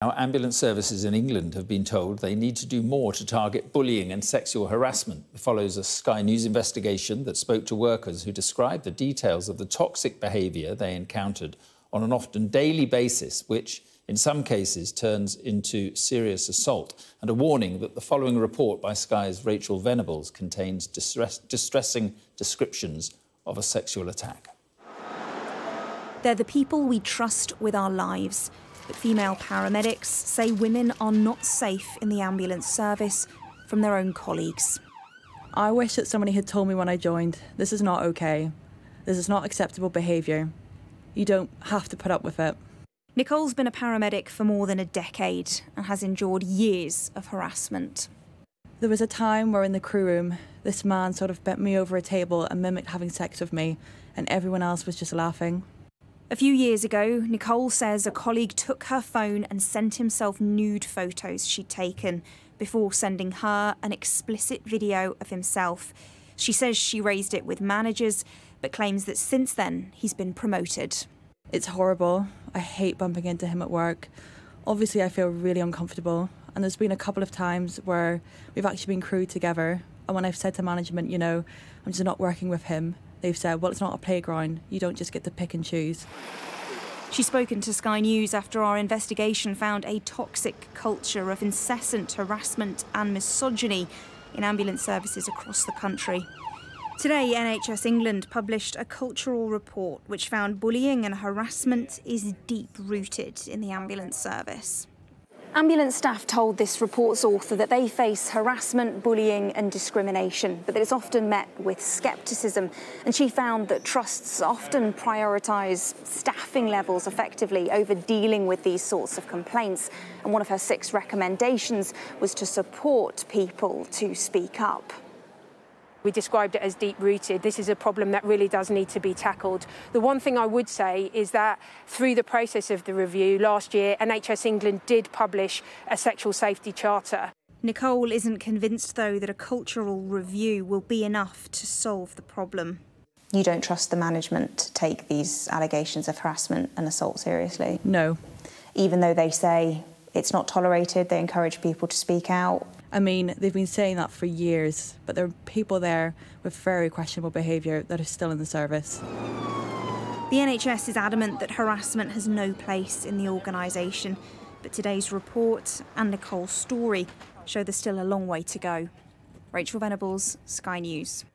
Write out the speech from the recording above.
Now, ambulance services in England have been told they need to do more to target bullying and sexual harassment. It follows a Sky News investigation that spoke to workers who described the details of the toxic behaviour they encountered on an often daily basis, which in some cases turns into serious assault, and a warning that the following report by Sky's Rachel Venables contains distressing descriptions of a sexual attack. They're the people we trust with our lives. But female paramedics say women are not safe in the ambulance service from their own colleagues. I wish that somebody had told me when I joined, this is not okay. This is not acceptable behaviour. You don't have to put up with it. Nicole's been a paramedic for more than a decade and has endured years of harassment. There was a time where in the crew room, this man sort of bent me over a table and mimicked having sex with me, and everyone else was just laughing. A few years ago, Nicole says a colleague took her phone and sent himself nude photos she'd taken before sending her an explicit video of himself. She says she raised it with managers, but claims that since then he's been promoted. It's horrible. I hate bumping into him at work. Obviously, I feel really uncomfortable. And there's been a couple of times where we've actually been crewed together. And when I've said to management, you know, I'm just not working with him, they've said, well, it's not a playground. You don't just get to pick and choose. She's spoken to Sky News after our investigation found a toxic culture of incessant harassment and misogyny in ambulance services across the country. Today, NHS England published a cultural report which found bullying and harassment is deep-rooted in the ambulance service. Ambulance staff told this report's author that they face harassment, bullying and discrimination, but that it's often met with scepticism. And she found that trusts often prioritise staffing levels effectively over dealing with these sorts of complaints. And one of her 6 recommendations was to support people to speak up. We described it as deep-rooted. This is a problem that really does need to be tackled. The one thing I would say is that through the process of the review last year, NHS England did publish a sexual safety charter. Nicole isn't convinced, though, that a cultural review will be enough to solve the problem. You don't trust the management to take these allegations of harassment and assault seriously? No. Even though they say it's not tolerated, they encourage people to speak out? I mean, they've been saying that for years, but there are people there with very questionable behaviour that are still in the service. The NHS is adamant that harassment has no place in the organisation, but today's report and Nicole's story show there's still a long way to go. Rachel Venables, Sky News.